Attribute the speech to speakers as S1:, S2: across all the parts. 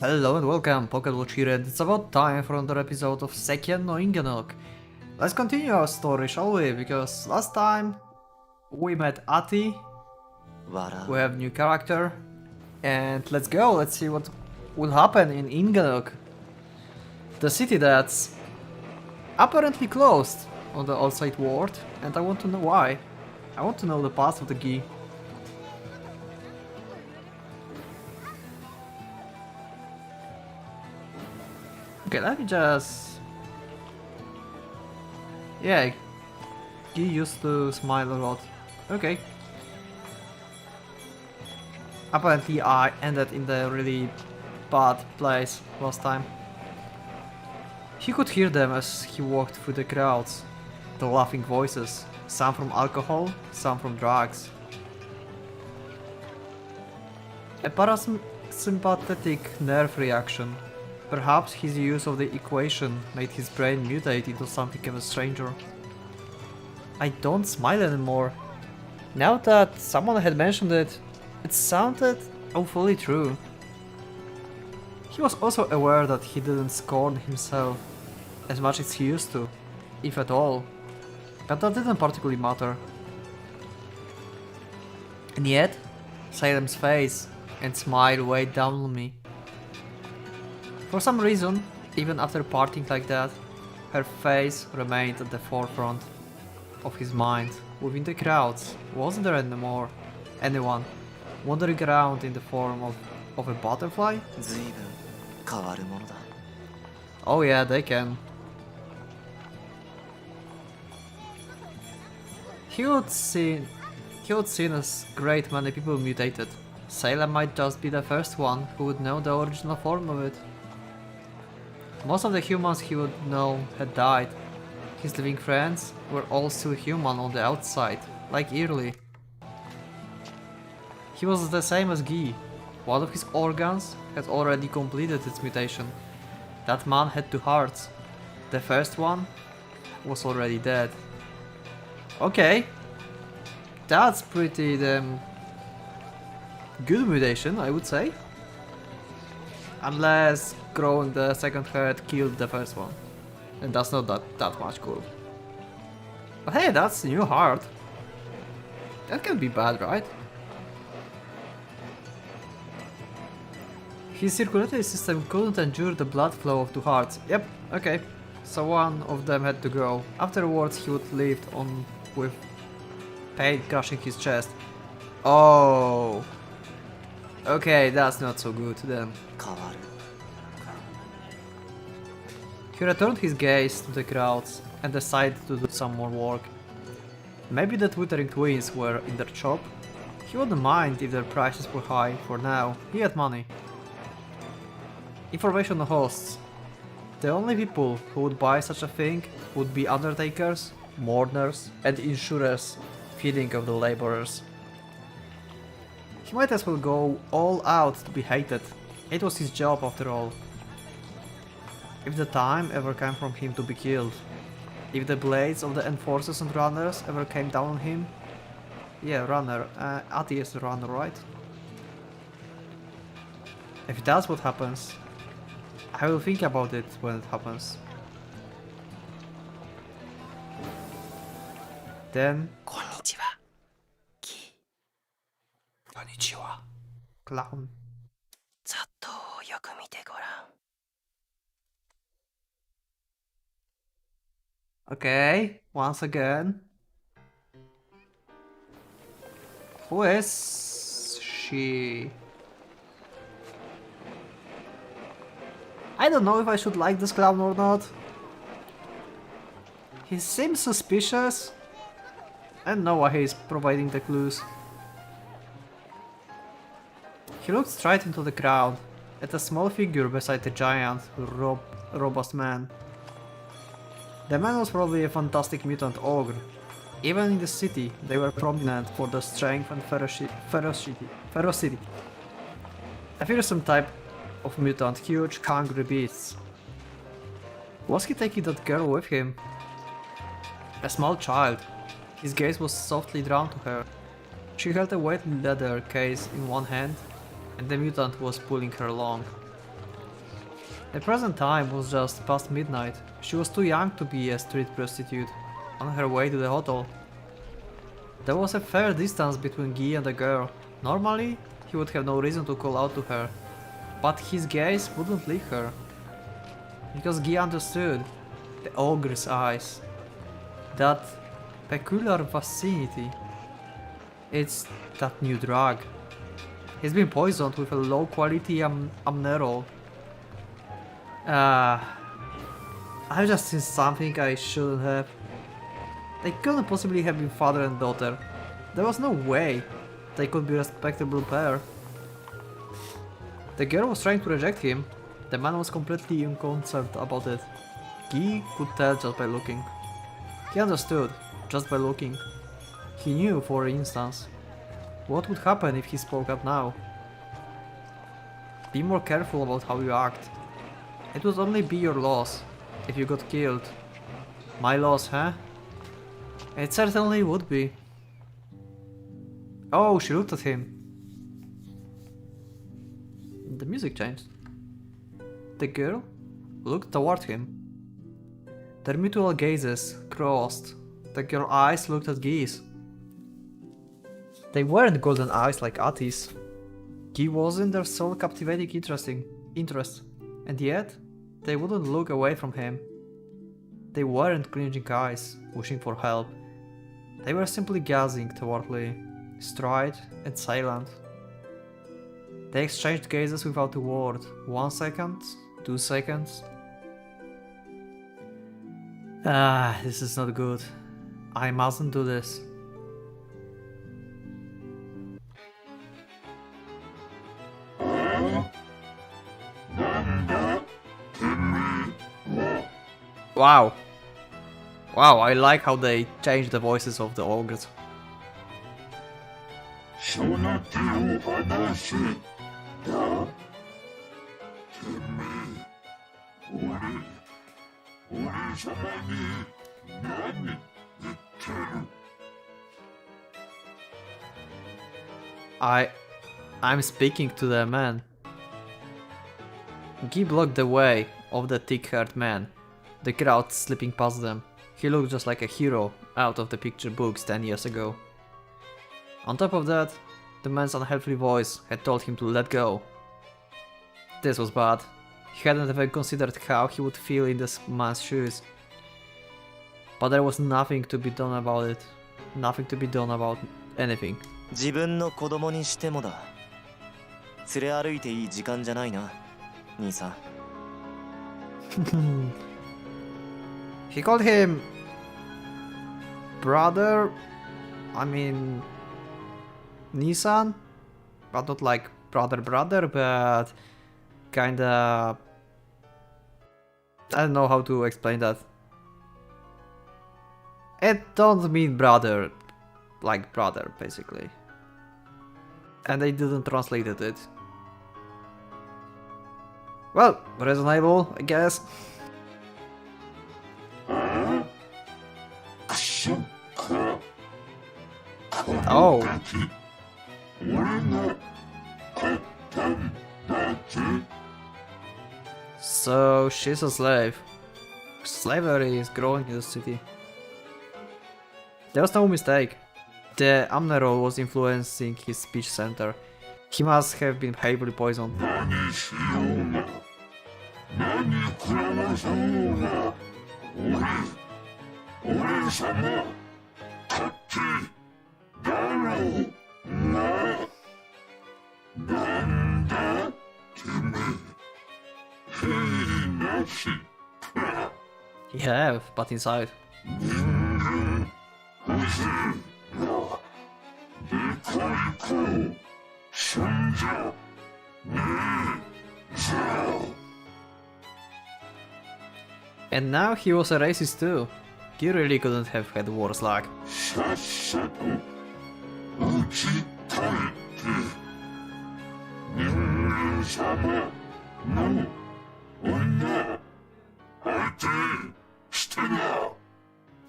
S1: Hello and welcome, PocketWatch here, and it's about time for another episode of Sekien no Inganock. Let's continue our story, shall we? Because last time we met Ati, we have new character, and let's go, let's see what will happen in Inganock. The city that's apparently closed on the outside world, and I want to know why. I want to know the past of the Gi. Okay, let me just... Yeah, he used to smile a lot. Okay. Apparently I ended in the really bad place last time. He could hear them as he walked through the crowds. The laughing voices, some from alcohol, some from drugs. A parasympathetic nerve reaction. Perhaps his use of the equation made his brain mutate into something of a stranger. I don't smile anymore. Now that someone had mentioned it, it sounded awfully true. He was also aware that he didn't scorn himself as much as he used to, if at all, but that didn't particularly matter. And yet, Salem's face and smile weighed down on me. For some reason, even after parting like that, her face remained at the forefront of his mind. Within the crowds, wasn't there anymore anyone wandering around in the form of a butterfly? Oh yeah, they can. He would seen a great many people mutated. Salem might just be the first one who would know the original form of it. Most of the humans he would know had died. His living friends were all still human on the outside, like Early. He was the same as Guy. One of his organs had already completed its mutation. That man had two hearts. The first one was already dead. Okay. That's pretty damn good mutation, I would say. Unless growing the second head killed the first one. And that's not that much cool. But hey, that's a new heart. That can be bad, right? His circulatory system couldn't endure the blood flow of two hearts. Yep, okay. So one of them had to go. Afterwards he would live on with pain crushing his chest. Oh. Okay, that's not so good then. He returned his gaze to the crowds and decided to do some more work. Maybe the Twittering twins were in their shop? He wouldn't mind if their prices were high for now, he had money. Information hosts. The only people who would buy such a thing would be undertakers, mourners, and insurers feeding of the laborers. He might as well go all out to be hated. It was his job after all. If the time ever came from him to be killed, if the blades of the enforcers and runners ever came down on him, yeah, runner, Ati is the runner, right? If that's what happens, I will think about it when it happens. Then... Konnichiwa. Clown. Okay, once again. Who is she? I don't know if I should like this clown or not. He seems suspicious. I don't know why he's providing the clues. He looked straight into the crowd, at a small figure beside the giant, robust man. The man was probably a fantastic mutant ogre. Even in the city, they were prominent for their strength and ferocity. A fearsome type of mutant, huge, hungry beasts. Was he taking that girl with him? A small child. His gaze was softly drawn to her. She held a wet leather case in one hand, and the mutant was pulling her along. The present time was just past midnight. She was too young to be a street prostitute, on her way to the hotel. There was a fair distance between Guy and the girl. Normally, he would have no reason to call out to her, but his gaze wouldn't leave her. Because Guy understood the ogre's eyes, that peculiar fascinity. It's that new drug. He's been poisoned with a low-quality amnerol. I've just seen something I shouldn't have. They couldn't possibly have been father and daughter. There was no way they could be a respectable pair. The girl was trying to reject him. The man was completely unconcerned about it. Guy could tell just by looking. He understood just by looking. He knew, for instance, what would happen if he spoke up now. Be more careful about how you act. It would only be your loss if you got killed. My loss, huh? It certainly would be. Oh, she looked at him. The music changed. The girl looked toward him. Their mutual gazes crossed. The girl's eyes looked at Guy's. They weren't golden eyes like Atti's. Guy wasn't their sole captivating interest, and yet they wouldn't look away from him. They weren't cringing eyes, wishing for help. They were simply gazing towardly, straight and silent. They exchanged gazes without a word. 1 second, 2 seconds. This is not good. I mustn't do this. Wow. Wow, I like how they changed the voices of the ogres. I'm speaking to the man. Guy blocked the way of the thick-haired man, the crowd slipping past them. He looked just like a hero out of the picture books 10 years ago. On top of that, the man's unhelpful voice had told him to let go. This was bad. He hadn't even considered how he would feel in this man's shoes. But there was nothing to be done about it. Nothing to be done about anything.
S2: 自分の子供にしてもだ。連れ歩いていい時間じゃないな、兄さん。
S1: He called him brother. I mean Nissan, but not like brother, but kinda. I don't know how to explain that. It don't mean brother, like brother, basically. And they didn't translate it. Well, reasonable, I guess. Oh. So she's a slave. Slavery is growing in the city. There was no mistake. The amnerol was influencing his speech center. He must have been heavily poisoned. You have, but inside. And now he was a racist too. He really couldn't have had worse luck.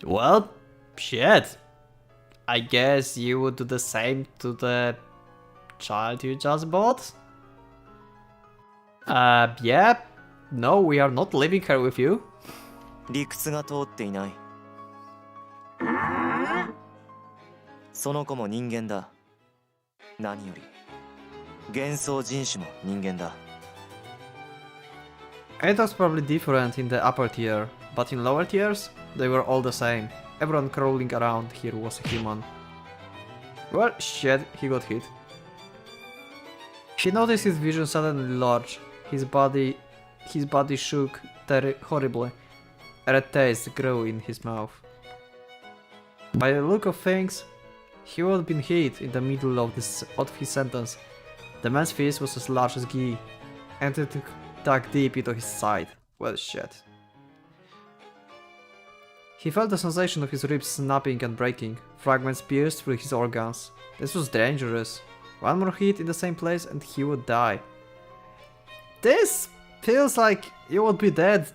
S1: Well, shit. I guess you would do the same to the child you just bought? Yeah. No, we are not leaving her with you.
S2: 理屈が通っていない。その子も人間だ。何より幻想人種も人間だ。
S1: It was probably different in the upper tier, but in lower tiers, they were all the same. Everyone crawling around here was a human. Well, shit, he got hit. He noticed his vision suddenly large. His body shook horribly. A red taste grew in his mouth. By the look of things, he would have been hit in the middle of his sentence. The man's fist was as large as Guy, and it dug deep into his side. Well, shit. He felt the sensation of his ribs snapping and breaking. Fragments pierced through his organs. This was dangerous. One more hit in the same place and he would die. This feels like you would be dead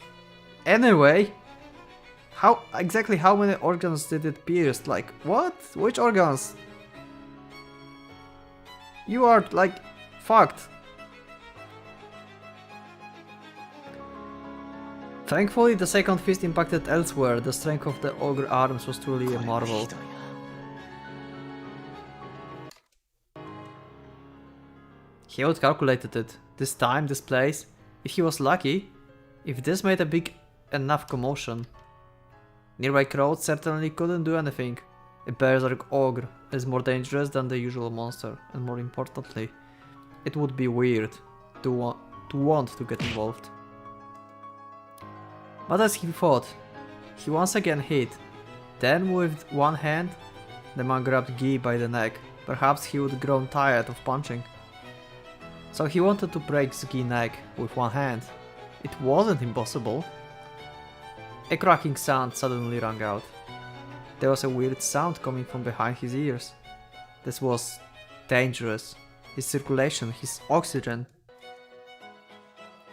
S1: anyway. Exactly how many organs did it pierce? Like, what? Which organs? You are, like, fucked. Thankfully, the second fist impacted elsewhere. The strength of the ogre arms was truly a marvel. He had calculated it. This time, this place. If he was lucky, if this made a big enough commotion. Nearby crowds certainly couldn't do anything. A berserk ogre is more dangerous than the usual monster, and more importantly, it would be weird to want to get involved. But as he thought, he once again hit. Then with one hand, the man grabbed Guy by the neck. Perhaps he would grown tired of punching. So he wanted to break Guy's neck with one hand. It wasn't impossible. A cracking sound suddenly rang out. There was a weird sound coming from behind his ears. This was dangerous. His circulation, his oxygen.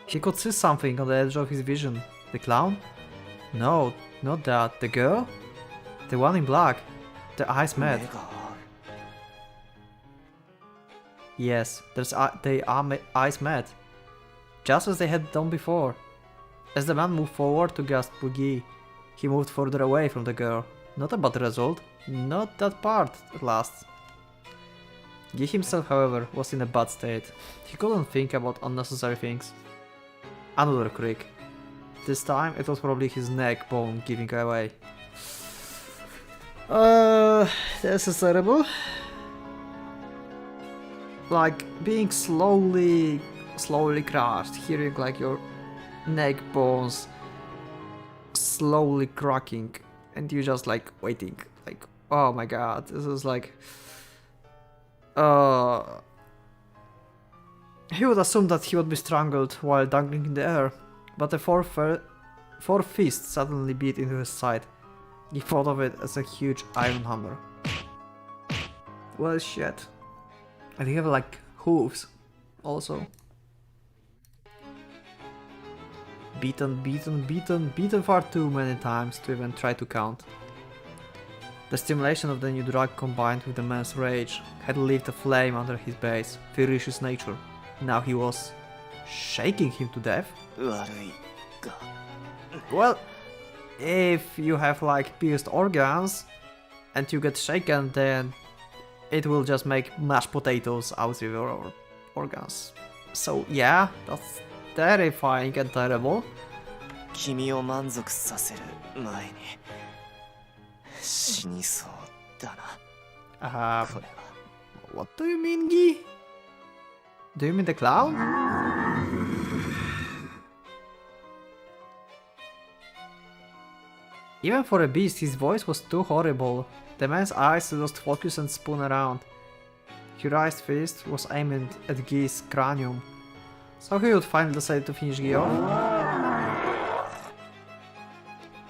S1: He could see something on the edge of his vision. The clown? No, not that. The girl? The one in black. The eyes met. Yes, eyes met. Just as they had done before. As the man moved forward to grasp Guy, he moved further away from the girl. Not a bad result. Not that part, at last. Guy himself, however, was in a bad state. He couldn't think about unnecessary things. Another creak. This time it was probably his neck bone giving away. This is terrible. Like being slowly crushed, hearing like your neck bones slowly cracking, and you just like waiting, like, oh my god, this is like, he would assume that he would be strangled while dangling in the air, but the four fists suddenly beat into his side. He thought of it as a huge iron hammer. Well, shit. And they have like hooves also. Beaten far too many times to even try to count. The stimulation of the new drug combined with the man's rage had lit a flame under his base, ferocious nature. Now he was shaking him to death. Well, if you have like pierced organs and you get shaken, then it will just make mashed potatoes out of your organs. So yeah, that's terrifying and terrible.
S2: 君を満足させる前に死にそうだな。これは。
S1: What do you mean, Guy? Do you mean the clown? Even for a beast, his voice was too horrible. The man's eyes lost focus and spun around. His raised fist was aimed at Guy's cranium. So he would finally decide to finish Guy off.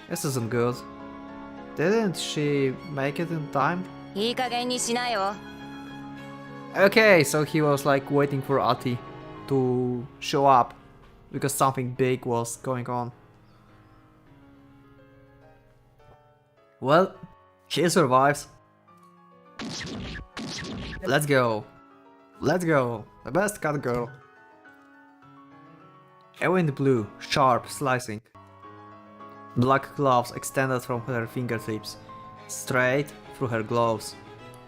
S1: This isn't good. Didn't she make it in time? Okay, so he was like waiting for Ati to show up because something big was going on. Well, she survives. Let's go. Let's go. The best cat girl. Ewind blue, sharp, slicing. Black gloves extended from her fingertips, straight through her gloves.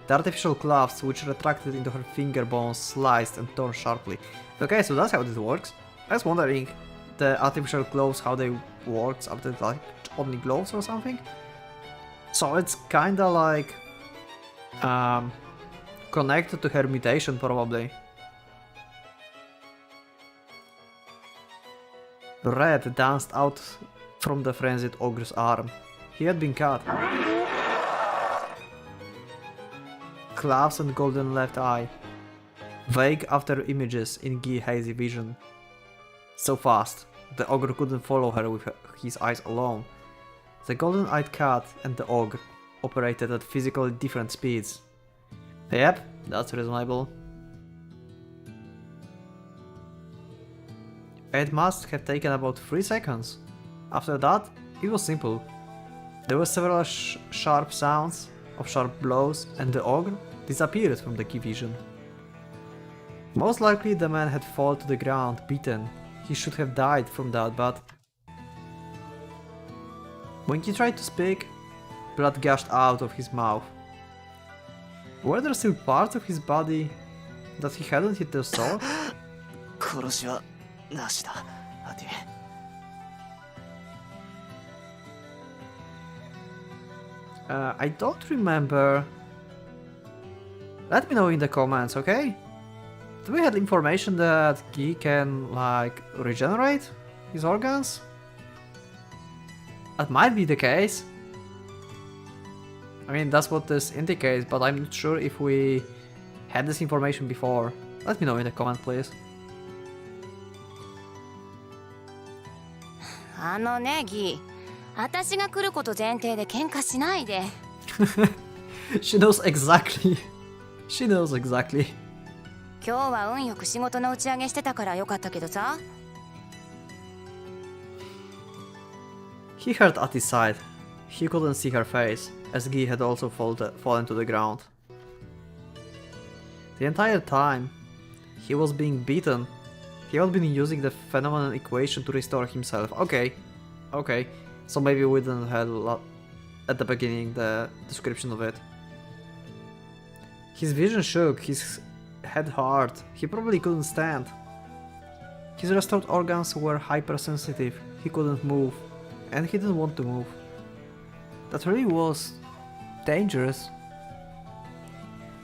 S1: The artificial gloves, which retracted into her finger bones, sliced and torn sharply. Okay, so that's how this works. I was wondering, the artificial gloves, how they work, are they like only gloves or something? So it's kinda like connected to her mutation probably. Red danced out from the frenzied ogre's arm. He had been cut. Gloves and golden left eye. Vague after images in Guy hazy vision. So fast, the ogre couldn't follow her with his eyes alone. The golden-eyed cat and the ogre operated at physically different speeds. Yep, that's reasonable. It must have taken about 3 seconds. After that, it was simple. There were several sharp sounds of sharp blows, and the ogre disappeared from the key vision. Most likely the man had fallen to the ground, beaten. He should have died from that, but when he tried to speak, blood gushed out of his mouth. Were there still parts of his body that he hadn't hit the sword?
S2: 殺しはなしだ、アティ。
S1: I don't remember. Let me know in the comments, okay? Do we have information that Guy can, like, regenerate his organs? That might be the case. I mean, that's what this indicates, but I'm not sure if we had this information before. Let me know in the comment, please.
S3: あのね、ギー。私が来ること前提で喧嘩しないで。
S1: She knows exactly. She knows exactly.
S3: 今日は運よく仕事の打ち上げしてたからよかったけどさ。
S1: He heard Ati's side. He couldn't see her face, as Guy had also fallen to the ground. The entire time, he was being beaten. He had been using the phenomenon equation to restore himself. Okay, okay. So maybe we didn't have a lot at the beginning the description of it. His vision shook, his head hurt. He probably couldn't stand. His restored organs were hypersensitive. He couldn't move, and he didn't want to move. That really was dangerous.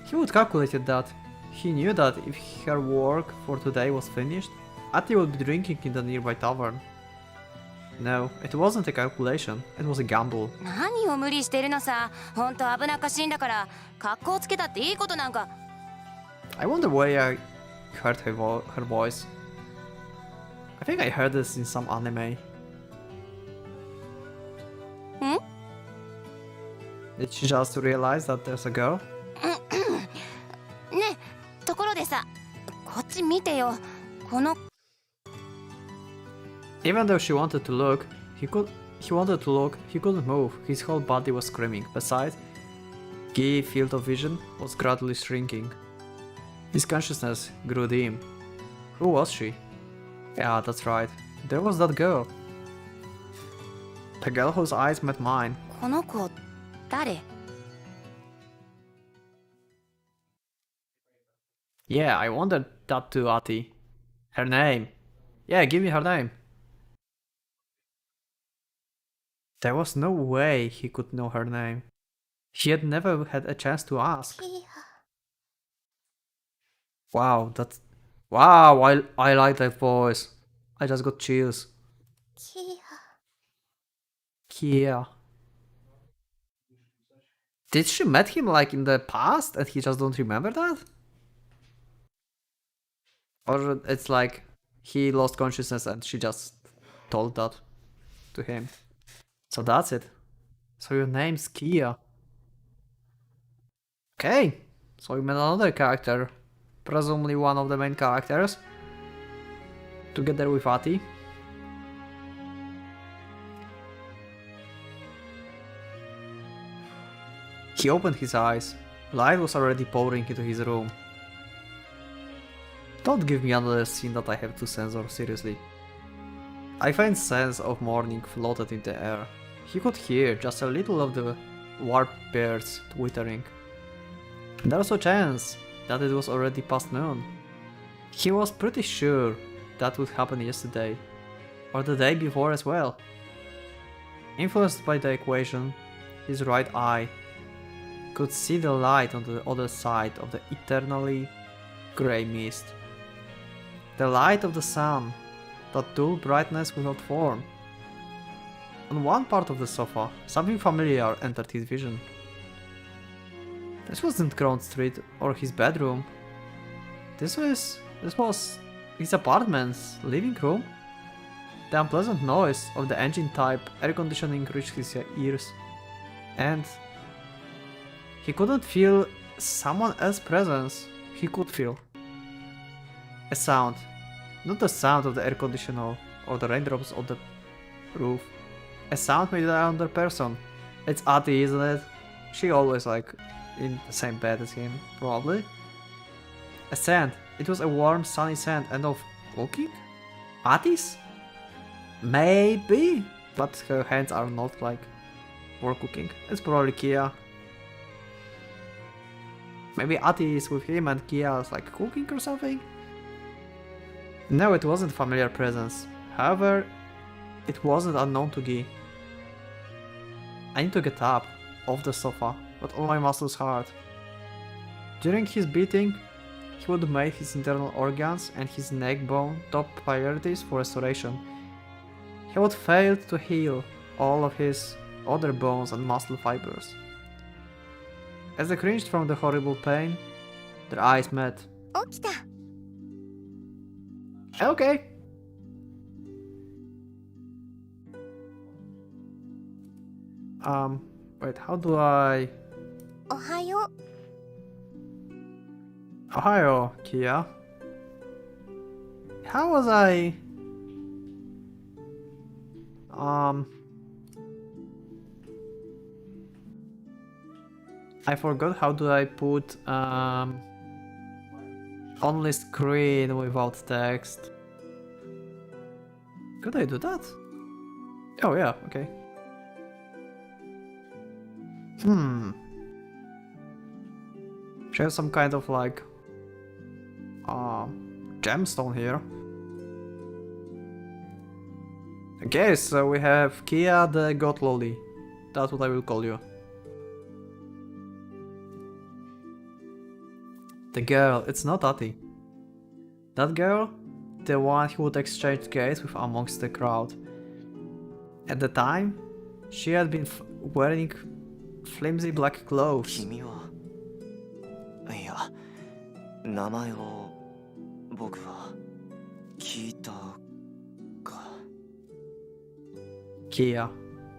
S1: He would calculated that. He knew that if her work for today was finished, Ati would be drinking in the nearby tavern. No, it wasn't a calculation, it was a gamble.
S3: 何を無理してるのさ。ほんと危なっかしいんだから、格好つけたっていいことなんか。
S1: I wonder where I heard her voice. I think I heard this in some anime. Did she just realize that there's a girl?
S3: ね、ところでさ、こっち見てよ。この
S1: Even though she wanted to look, he couldn't move. His whole body was screaming. Besides, Guy's field of vision was gradually shrinking. His consciousness grew dim. Who was she? Yeah, that's right. There was that girl. The girl whose eyes met mine.
S3: この子、誰？
S1: Yeah, I wondered that too, Ati. Her name. Yeah, give me her name. There was no way he could know her name. He had never had a chance to ask. Wow, that's... Wow, I like that voice. I just got chills. Kia. Did she met him like in the past and he just don't remember that? Or it's like he lost consciousness and she just told that to him. So that's it. So your name's Kia. Okay, so we met another character. Presumably one of the main characters. Together with Ati. He opened his eyes. Light was already pouring into his room. Don't give me another scene that I have to censor, seriously. A faint sense of morning floated in the air. He could hear just a little of the warp birds twittering. There was a chance that it was already past noon. He was pretty sure that would happen yesterday, or the day before as well. Influenced by the equation, his right eye could see the light on the other side of the eternally grey mist. The light of the sun, that dull brightness without form. On one part of the sofa, something familiar entered his vision. This wasn't Crown Street or his bedroom. This was his apartment's living room. The unpleasant noise of the engine-type air conditioning reached his ears, and he couldn't feel someone else's presence. He could feel a sound, not the sound of the air conditioner or the raindrops on the roof. A sound made by another person. It's Ati, isn't it? She always like in the same bed as him, probably. A scent. It was a warm, sunny scent, and of cooking? Ati's? Maybe, but her hands are not like for cooking. It's probably Kia. Maybe Ati is with him and Kia is like cooking or something? No, it wasn't familiar presence. However, it wasn't unknown to Guy. I need to get up, off the sofa, but all my muscles hard. During his beating, he would make his internal organs and his neck bone top priorities for restoration. He would fail to heal all of his other bones and muscle fibers. As they cringed from the horrible pain, their eyes met. Okay. Wait, how do I... Ohio, Kia. How was I... I forgot how do I put only screen without text. Could I do that? Oh yeah, okay. She has some kind of like gemstone here. Okay, so we have Kia the God Lolly. That's what I will call you. The girl, it's not Ati. That girl, the one who would exchange gaze with amongst the crowd. At the time, she had been wearing flimsy black clothes.
S2: 君はいや、名前を僕は聞いたか。
S1: Kia.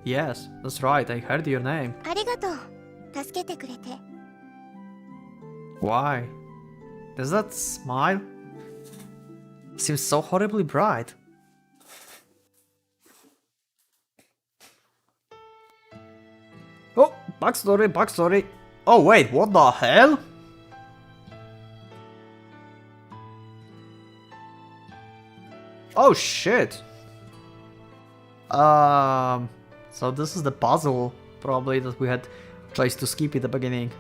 S1: Yes, that's right, I heard your name.
S4: ありがとう。助けてくれて。
S1: Why? Does that smile? Seems so horribly bright. Oh, backstory. Oh wait, what the hell? Oh shit. So this is the puzzle, probably, that we had tried to skip at the beginning.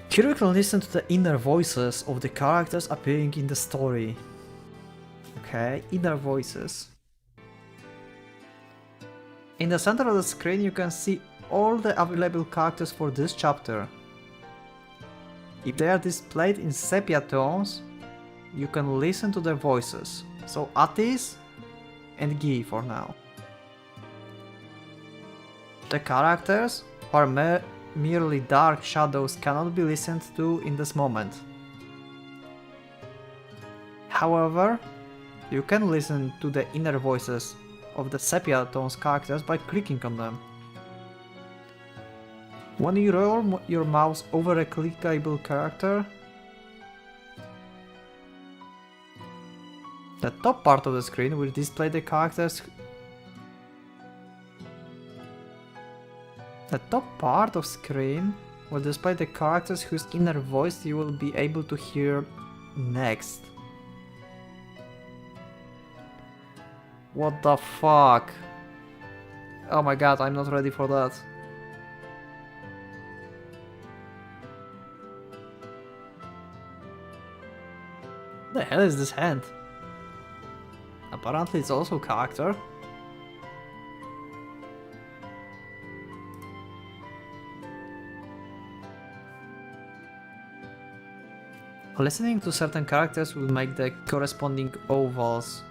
S1: Here we can listen to the inner voices of the characters appearing in the story. Okay, inner voices. In the center of the screen you can see all the available characters for this chapter. If they are displayed in sepia tones, you can listen to their voices. So Atis and Guy for now. The characters who are merely dark shadows cannot be listened to in this moment. However, you can listen to the inner voices of the sepia tones characters by clicking on them. When you roll your mouse over a clickable character, the top part of the screen will display the characters. The top part of screen will display the characters whose inner voice you will be able to hear next. What the fuck? Oh my god, I'm not ready for that. What the hell is this hand? Apparently it's also character. Listening to certain characters will make the corresponding ovals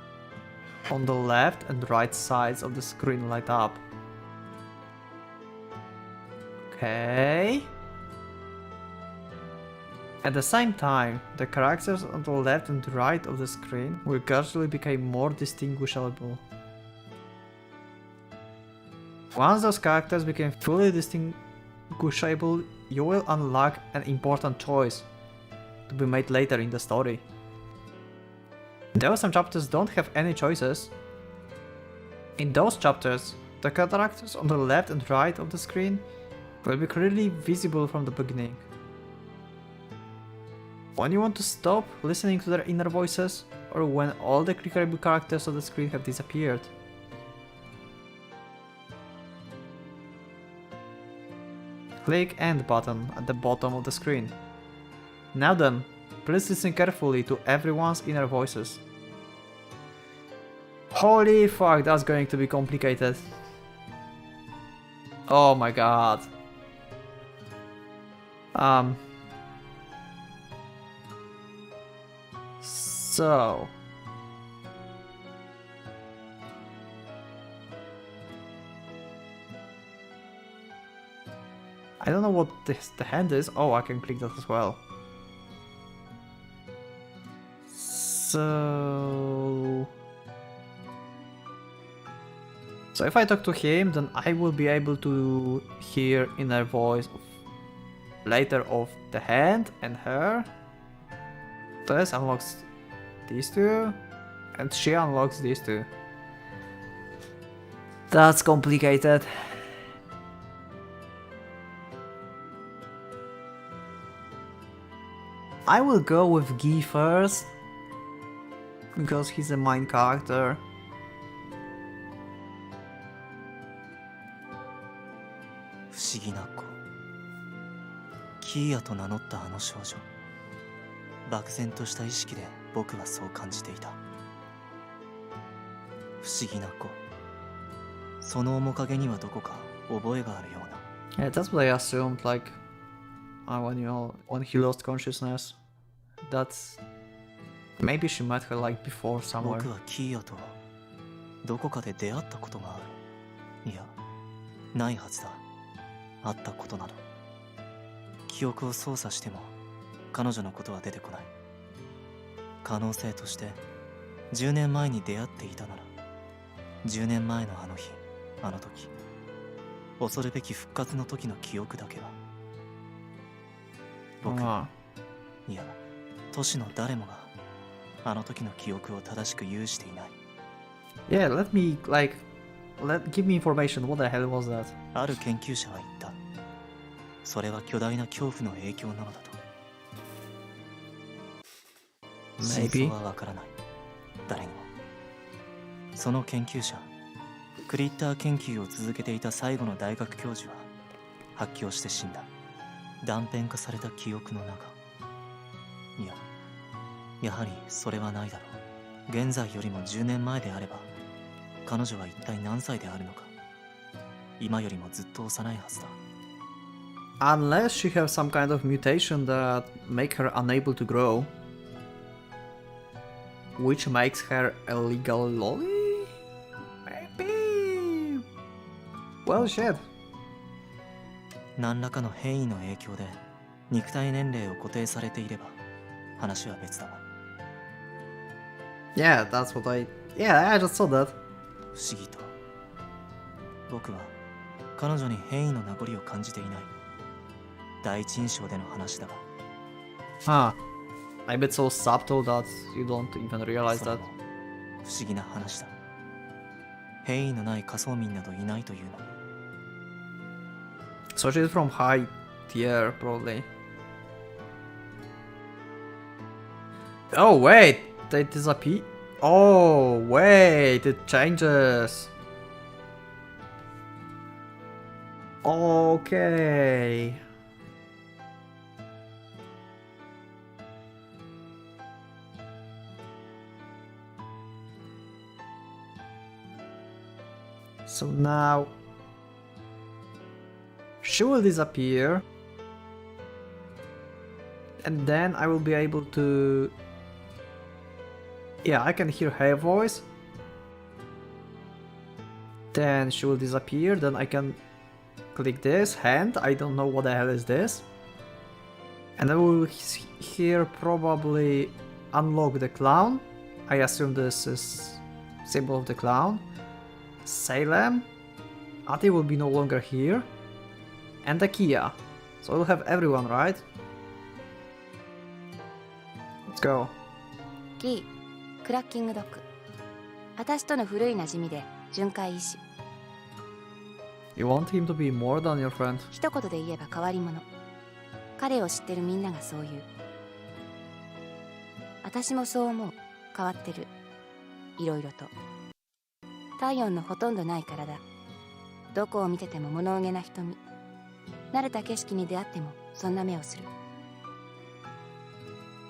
S1: on the left and right sides of the screen light up. Okay. At the same time, the characters on the left and right of the screen will gradually become more distinguishable. Once those characters become fully distinguishable, you will unlock an important choice to be made later in the story. Though some chapters don't have any choices, in those chapters, the characters on the left and right of the screen will be clearly visible from the beginning. When you want to stop listening to their inner voices, or when all the clickable characters on the screen have disappeared. Click End button at the bottom of the screen. Now then, please listen carefully to everyone's inner voices. Holy fuck, that's going to be complicated. Oh my god. So... I don't know what the hand is. Oh, I can click that as well. So if I talk to him, then I will be able to hear inner voice later of the hand and her. This unlocks these two, and she unlocks these two. That's complicated. I will go with Guy first, because he's a main character.
S2: Kia と名乗ったあの少女。漠然とした意識で僕はそう感じていた。不思議な子。その面影にはどこか覚えがあるような。
S1: Yeah, that's what I assumed, like, when he lost consciousness. That's... Maybe she met her, like, before somewhere.
S2: 僕はキーヤとどこかで出会ったことがある。いや、ないはずだ。会ったことなど。記憶を操作しても彼女のことは出てこない。可能性として10年前に出会っていたなら、10年前のあの日、あの時、恐るべき復活の時の記憶だけは僕、いや、都市の誰もがあの時の記憶を正しく有していない。
S1: Yeah, give me information. What the hell was that?
S2: ある研究者は言った。それは巨大な恐怖の影響なのだと。真相はわからない。誰にも。その研究者、クリッター研究を続けていた最後の大学教授は発狂して死んだ。断片化された記憶の中。いや、やはりそれはないだろう。現在よりも10年前であれば、彼女は一体何歳であるのか。今よりもずっと幼いはずだ。
S1: Unless she has some kind of mutation that make her unable to grow, which makes her a legal lolly? Maybe. Well, shit.
S2: 何らかの変異の影響で肉体年齢を固定されていれば話は別だが。
S1: Yeah, that's what Yeah, I just saw that.
S2: 不思議と。僕は彼女に変異の名残を感じていない。第一印象での話だが。
S1: Huh. Maybe it's so subtle that you don't even realize that.
S2: 不思議な話だ。変異のない仮想民などいないというのに。
S1: So she's from high tier, probably. Oh, wait! They disappear? Oh, wait! wait, it changes. Okay. So now she will disappear, and then I will be able to... Yeah, I can hear her voice. Then she will disappear, then I can click this hand, I don't know what the hell is this. And I will here probably unlock the clown. I assume this is symbol of the clown. Salem. Ati will be no longer here. And the Kia. So we'll have everyone, right? Let's go.
S3: キー、クラッキングドッグ。私との古い馴染みで巡回医師。
S1: You want him to be more than your friend?
S3: 一言で言えば変わり者。彼を知ってるみんながそう言う。私もそう思う。変わってる。いろいろと。体温のほとんどない体。どこを見てても物憂げな瞳。慣れた景色に出会ってもそんな目をする。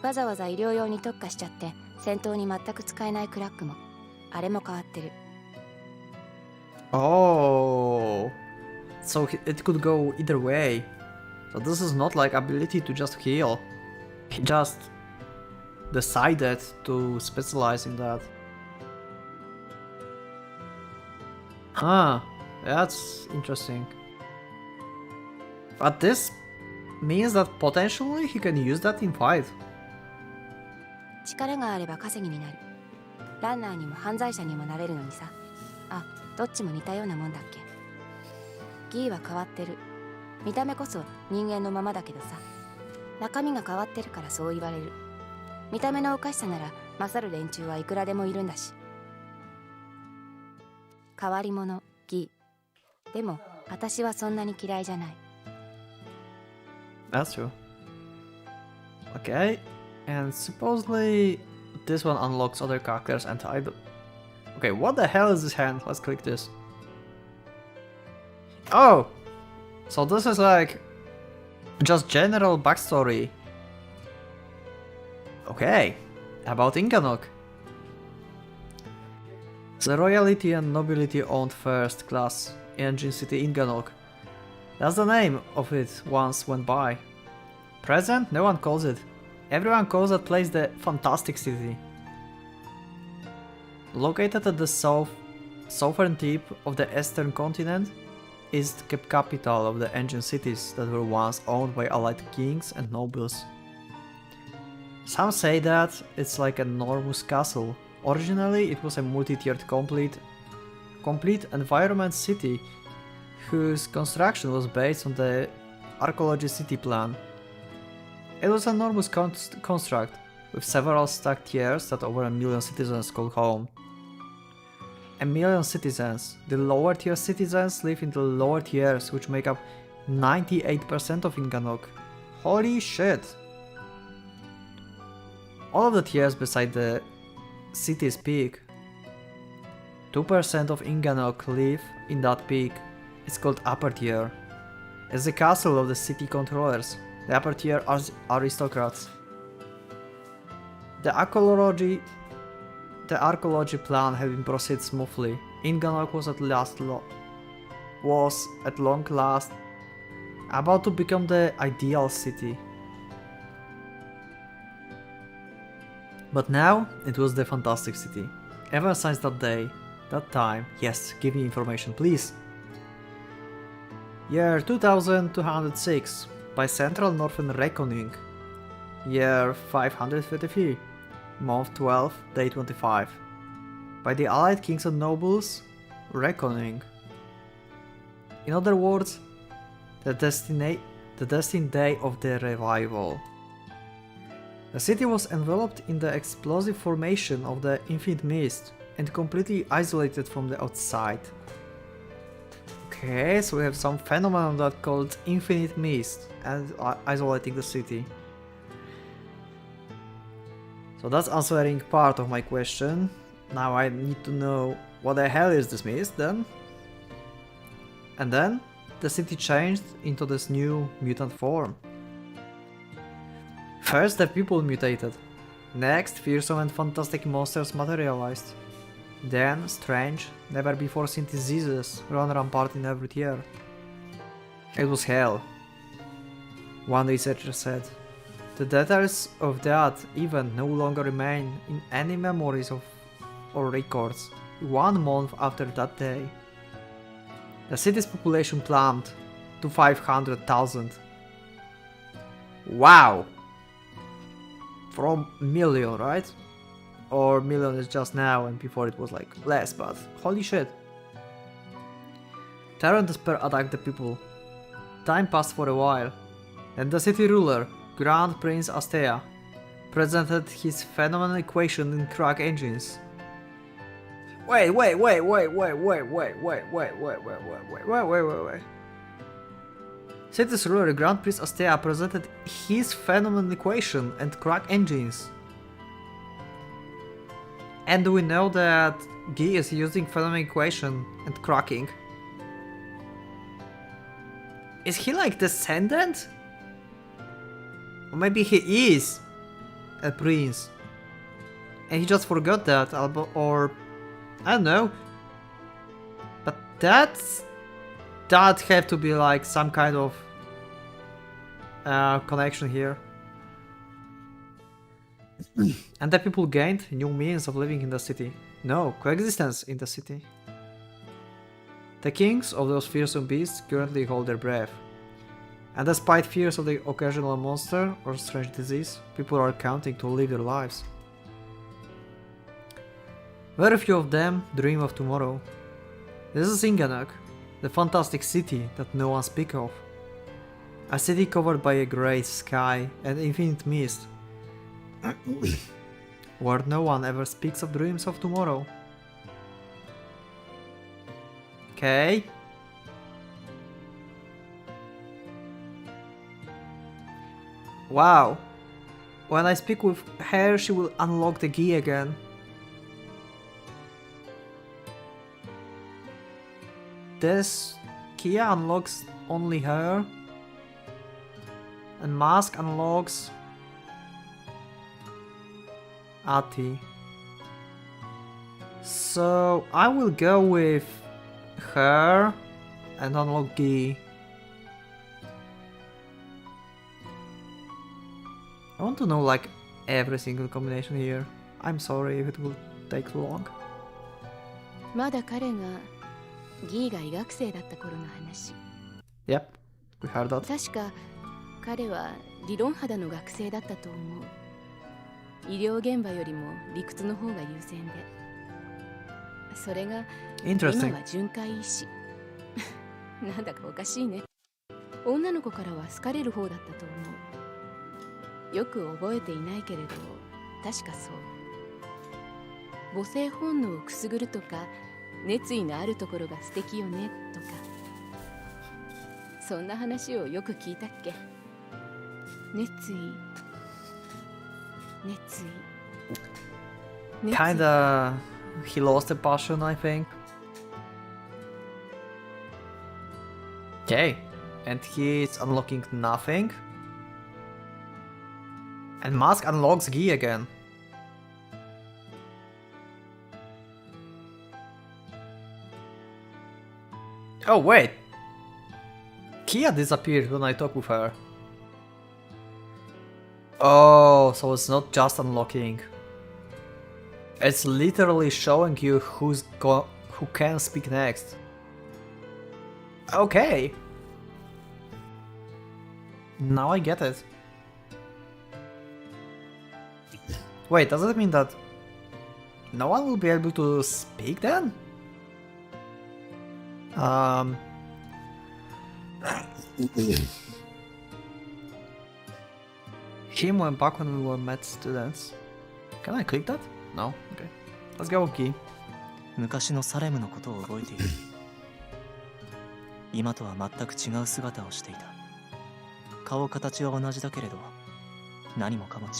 S3: わざわざ医療用に特化しちゃって戦闘に全く使えないクラックもあれも変わってる。
S1: Oh, so it could go either way. So this is not like ability to just heal. He just decided to specialize in that. Huh, that's interesting. But this means that potentially he can use that in fight.
S3: 力があれば稼ぎになる。ランナーにも犯罪者にもなれるのにさ。あ、どっちも似たようなもんだっけ。ギーは変わってる。見た目こそ人間のままだけどさ。中身が変わってるからそう言われる。見た目のおかしさなら勝る連中はいくらでもいるんだし。変わり者、ギー。でも私はそんなに嫌いじゃない。
S1: That's true. Okay, and supposedly this one unlocks other characters and I don't... Okay, what the hell is this hand? Let's click this. Oh! So this is like... just general backstory. Okay, about Inganock. The royalty and nobility owned first class engine city Inganock. That's the name of it once went by. Present? No one calls it. Everyone calls that place the Fantastic City. Located at the southern tip of the eastern continent, is the capital of the ancient cities that were once owned by allied kings and nobles. Some say that it's like an enormous castle. Originally it was a multi-tiered complete environment city whose construction was based on the archaeology city plan. It was an enormous construct with several stacked tiers that over 1 million citizens called home. 1 million citizens. The lower tier citizens live in the lower tiers, which make up 98% of Inganock. Holy shit! All of the tiers beside the city's peak. 2% of Inganock live in that peak. It's called upper tier. It's the castle of the city controllers. The upper tier are aristocrats. The archaeology plan had been proceeded smoothly. Inganock was at long last about to become the ideal city. But now it was the Fantastic City. Ever since that day, that time, yes, give me information, please. Year 2206, by Central Northern Reckoning. Year 533, month 12, day 25. By the Allied Kings and Nobles, Reckoning. In other words, the destined day of the revival. The city was enveloped in the explosive formation of the Infinite Mist and completely isolated from the outside. Okay, so we have some phenomenon that called Infinite Mist and isolating the city. So that's answering part of my question. Now I need to know what the hell is this mist then. And then the city changed into this new mutant form. First the people mutated. Next fearsome and fantastic monsters materialized. Then strange, never before seen diseases run rampant in every tier. It was hell. One researcher said. The details of that event no longer remain in any memories or records. 1 month after that day, the city's population plummeted to 500,000. Wow! From million, right? Or million is just now, and before it was like less, but holy shit. Terror and despair attacked the people. Time passed for a while, and the city ruler, Grand Prince Astea, presented his phenomenal equation in crack engines. Wait. City's ruler, Grand Prince Astea, presented his phenomenal equation and crack engines. And do we know that Guy is using phenomenal equation and cracking? Is he like descendant? Or maybe he is a prince and he just forgot that, or I don't know. But that have to be like some kind of connection here. And the people gained new means of living in the city. No, coexistence in the city. The kings of those fearsome beasts currently hold their breath. And despite fears of the occasional monster or strange disease, people are counting to live their lives. Very few of them dream of tomorrow. This is Inganock, the fantastic city that no one speaks of. A city covered by a grey sky and infinite mist, where no one ever speaks of dreams of tomorrow. Okay. Wow. When I speak with her, she will unlock the key again. This key unlocks only her. And Mask unlocks Ati. So I will go with her and unlock Guy. I want to know like every single combination here. I'm sorry if it will take too long.
S3: まだ彼がギーが医学生だった頃の話。
S1: Yep, we heard that.
S3: 確か彼は理論肌の学生だったと思う。医療現場よりも理屈の方が優先で。それが今は巡回医師。なんだかおかしいね。女の子からは好かれる方だったと思う。よく覚えていないけれど、確かそう。母性本能をくすぐるとか、熱意のあるところが素敵よねとか。そんな話をよく聞いたっけ。熱意。
S1: Kinda, he lost the passion, I think. Okay, and he's unlocking nothing. And Mask unlocks Guy again. Oh wait! Kia disappeared when I talked with her. Oh, so it's not just unlocking. It's literally showing you who can speak next. Okay. Now I get it. Wait, does it mean that no one will be able to speak then? Him went back when we were med students. Can I click that? No? Okay. Let's go, Key.
S2: 昔のサレムのことを覚えている。今とは全く違う姿をしていた。顔形は同じだけれど、何もかも違う。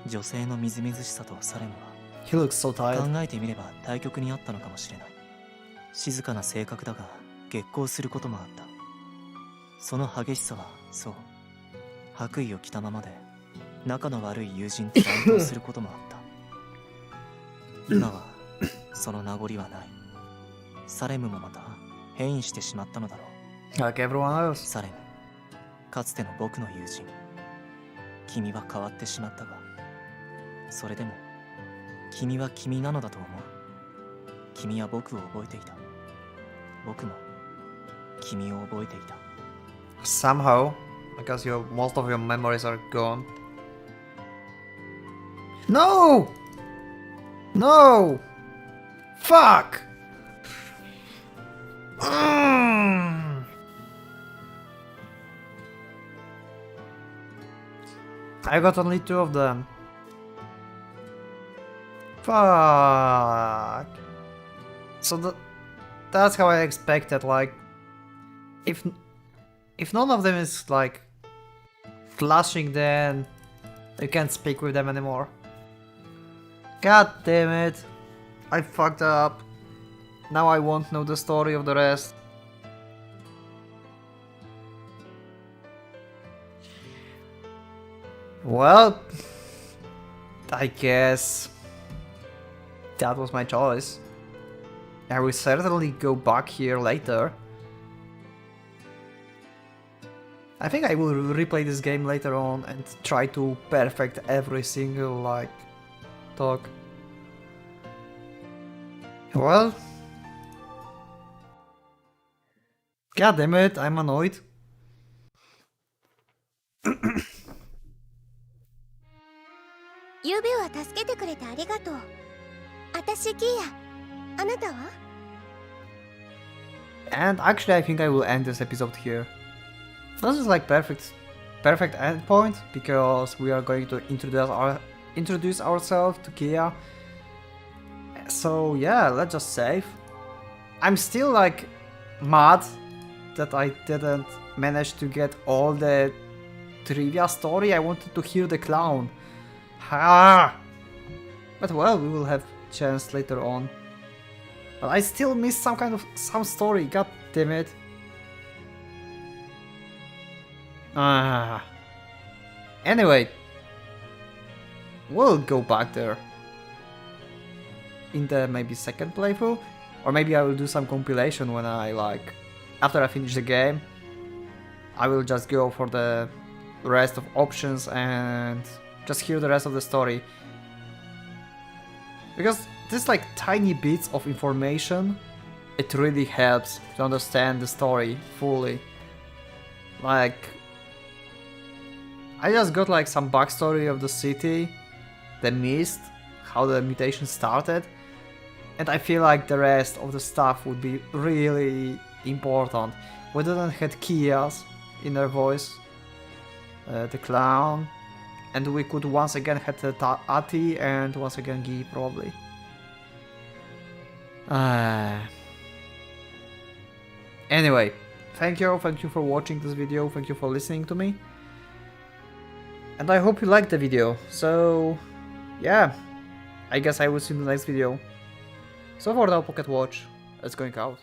S2: 女性のみずみずしさとサレムは
S1: He looks so
S2: 考
S1: tired.
S2: えてみれば対極にあったのかもしれない。静かな性格だが激高することもあった。その激しさはそう、白衣を着たままで仲の悪い友人と乱闘することもあった。今はその名残はない。サレムもまた変異してしまったのだろう。
S1: Like everyone else.
S2: サレム、かつての僕の友人。君は変わってしまったが、それでも君は君なのだと思う。君は僕を覚えていた。僕も君を覚えていた。
S1: Somehow, because most of your memories are gone. No! No! Fuck! I got only 2 of them. Fuck. So that's how I expected, like, if none of them is like flashing, then you can't speak with them anymore. God damn it. I fucked up. Now I won't know the story of the rest. Well, I guess that was my choice. I will certainly go back here later. I think I will replay this game later on and try to perfect every single, like, talk. Well... God damn it, I'm annoyed.
S4: ゆうべは助けてくれてありがとう。私ギア。あなたは？
S1: And actually I think I will end this episode here. This is like perfect end point, because we are going to introduce ourselves to Kia. So yeah, let's just save. I'm still like mad that I didn't manage to get all the trivia story. I wanted to hear the clown. Ha! But well, we will have chance later on. But I still missed some story. God damn it. Anyway, we'll go back there in the maybe second playthrough, or maybe I will do some compilation when after I finish the game. I will just go for the rest of options and just hear the rest of the story, because this like tiny bits of information, it really helps to understand the story fully. Like, I just got like some backstory of the city, the mist, how the mutation started, and I feel like the rest of the stuff would be really important. We didn't have Kia's inner voice, the clown, and we could once again have the Ati and once again Gi probably. Anyway, thank you for watching this video, thank you for listening to me. And I hope you liked the video, so yeah, I guess I will see you in the next video. So for now, Pocket Watch, it's going out.